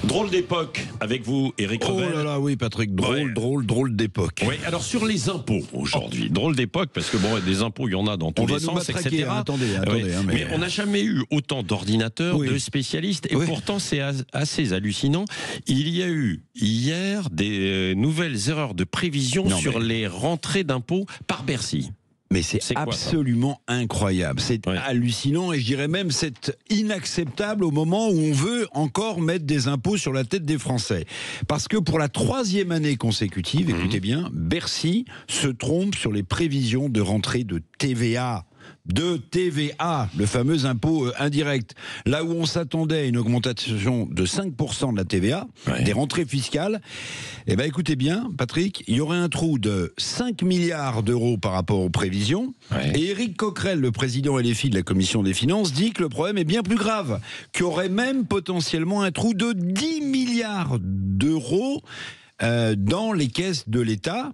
Drôle d'époque avec vous, Éric Revel. Oh là là, oui, Patrick, drôle d'époque. Oui, alors sur les impôts aujourd'hui, drôle d'époque parce que bon, des impôts il y en a dans tous les sens, etc. Attendez, mais on n'a jamais eu autant d'ordinateurs, de spécialistes, et pourtant c'est assez hallucinant. Il y a eu hier des nouvelles erreurs de prévision sur les rentrées d'impôts par Bercy. Mais c'est absolument incroyable, c'est hallucinant et je dirais même c'est inacceptable au moment où on veut encore mettre des impôts sur la tête des Français. Parce que pour la 3e année consécutive, écoutez bien, Bercy se trompe sur les prévisions de rentrée de TVA. Le fameux impôt indirect. Là où on s'attendait à une augmentation de 5% de la TVA, des rentrées fiscales, eh ben écoutez bien, Patrick, il y aurait un trou de 5 milliards d'euros par rapport aux prévisions. Et Éric Coquerel, le président LFI de la Commission des Finances, dit que le problème est bien plus grave, qu'il y aurait même potentiellement un trou de 10 milliards d'euros dans les caisses de l'État.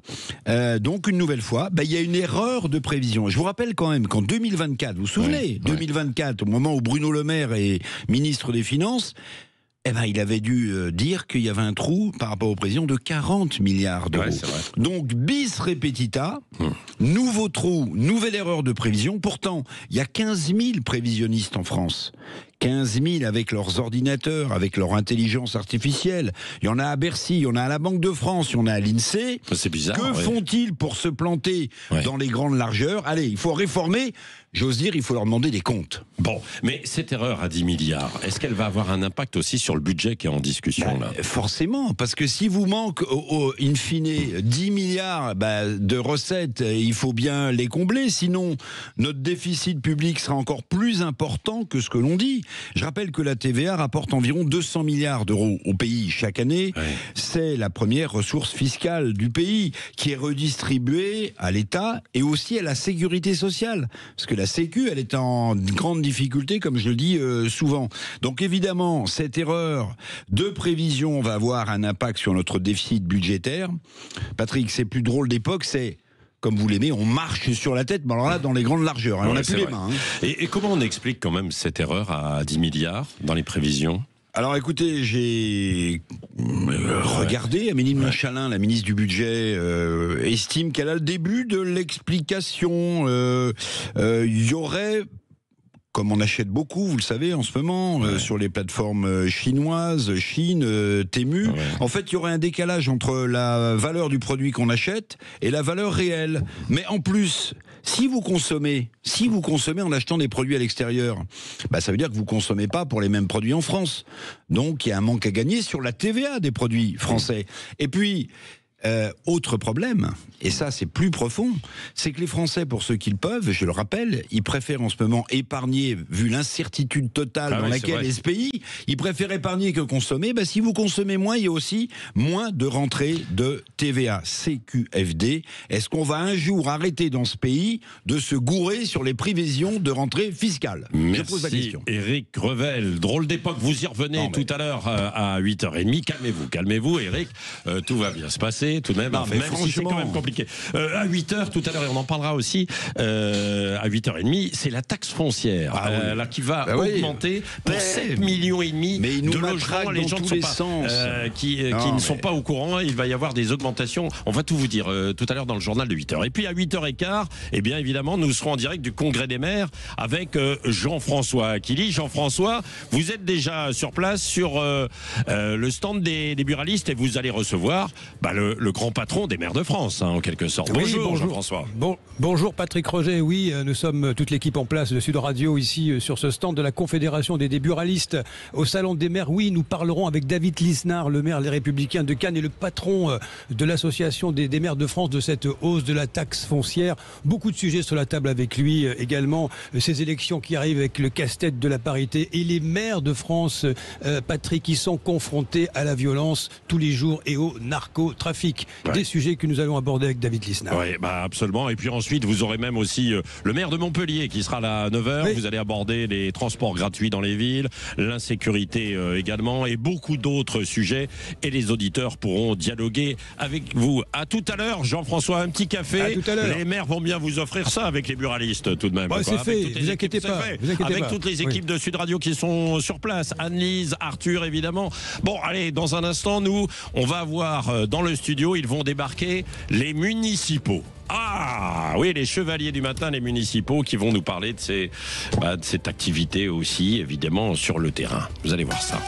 Donc une nouvelle fois, il y a une erreur de prévision. Je vous rappelle quand même qu'en 2024, vous vous souvenez, 2024, au moment où Bruno Le Maire est ministre des Finances, il avait dû dire qu'il y avait un trou par rapport aux prévisions de 40 milliards d'euros. Donc bis repetita, nouveau trou, nouvelle erreur de prévision. Pourtant, il y a 15 000 prévisionnistes en France. 15 000 avec leurs ordinateurs, avec leur intelligence artificielle. Il y en a à Bercy, il y en a à la Banque de France, il y en a à l'INSEE. C'est bizarre. Que font-ils pour se planter dans les grandes largeurs? Allez, il faut réformer. J'ose dire, il faut leur demander des comptes. Bon, mais cette erreur à 10 milliards, est-ce qu'elle va avoir un impact aussi sur le budget qui est en discussion là? Forcément, parce que si vous manque, in fine, 10 milliards de recettes, il faut bien les combler, sinon notre déficit public sera encore plus important que ce que l'on dit. Je rappelle que la TVA rapporte environ 200 milliards d'euros au pays chaque année. C'est la première ressource fiscale du pays qui est redistribuée à l'État et aussi à la sécurité sociale. Parce que la Sécu, elle est en grande difficulté, comme je le dis souvent. Donc évidemment, cette erreur de prévision va avoir un impact sur notre déficit budgétaire. Patrick, c'est plus drôle d'époque, c'est... Comme vous l'aimez, on marche sur la tête, mais alors là, dans les grandes largeurs, on n'a plus les mains. Et comment on explique quand même cette erreur à 10 milliards dans les prévisions ? Alors écoutez, j'ai regardé, Amélie de Montchalin, la ministre du Budget, estime qu'elle a le début de l'explication. Il y aurait... Comme on achète beaucoup, vous le savez, en ce moment, sur les plateformes chinoises, Chine, Temu, en fait, il y aurait un décalage entre la valeur du produit qu'on achète et la valeur réelle. Mais en plus, si vous consommez en achetant des produits à l'extérieur, ça veut dire que vous consommez pas pour les mêmes produits en France. Donc, il y a un manque à gagner sur la TVA des produits français. Et puis... autre problème, et ça c'est plus profond, c'est que les Français, pour ceux qu'ils peuvent, je le rappelle, ils préfèrent en ce moment épargner, vu l'incertitude totale dans laquelle est ce pays, ils préfèrent épargner que consommer. Si vous consommez moins, il y a aussi moins de rentrées de TVA. CQFD, est-ce qu'on va un jour arrêter dans ce pays de se gourer sur les prévisions de rentrée fiscale? Merci, je pose la question. Éric Revel, drôle d'époque, vous y revenez tout à l'heure à 8h30. Calmez-vous Éric, tout va bien se passer. Tout de même, même si c'est quand même compliqué. À 8h, tout à l'heure, et on en parlera aussi, à 8h30, c'est la taxe foncière là, qui va augmenter pour 7,5 millions de logements. Les gens qui ne sont pas au courant, il va y avoir des augmentations. On va tout vous dire tout à l'heure dans le journal de 8h. Et puis à 8h15, bien évidemment, nous serons en direct du Congrès des maires avec Jean-François Aquili. Jean-François, vous êtes déjà sur place sur le stand des buralistes et vous allez recevoir le grand patron des maires de France, en quelque sorte. Bonjour Jean-François. Bonjour Patrick Roget, oui, nous sommes toute l'équipe en place de Sud Radio ici sur ce stand de la Confédération des buralistes au Salon des maires. Oui, nous parlerons avec David Lisnard, le maire Les Républicains de Cannes et le patron de l'association des maires de France de cette hausse de la taxe foncière. Beaucoup de sujets sur la table avec lui, également ces élections qui arrivent avec le casse-tête de la parité et les maires de France, Patrick, qui sont confrontés à la violence tous les jours et au narcotrafic. spécifiques des sujets que nous allons aborder avec David Lisnard. Oui, absolument. Et puis ensuite, vous aurez même aussi le maire de Montpellier qui sera là à 9h. Oui. Vous allez aborder les transports gratuits dans les villes, l'insécurité également et beaucoup d'autres sujets. Et les auditeurs pourront dialoguer avec vous. À tout à l'heure, Jean-François, un petit café. À tout à l'heure. Les maires vont bien vous offrir ça avec les buralistes tout de même. C'est fait, vous inquiétez pas. Avec toutes les équipes de Sud Radio qui sont sur place. Anne-Lise, Arthur évidemment. Bon, allez, dans un instant, nous, on va voir dans le studio, ils vont débarquer les municipaux. Ah oui, les chevaliers du matin, les municipaux qui vont nous parler de cette activité aussi, évidemment, sur le terrain. Vous allez voir ça.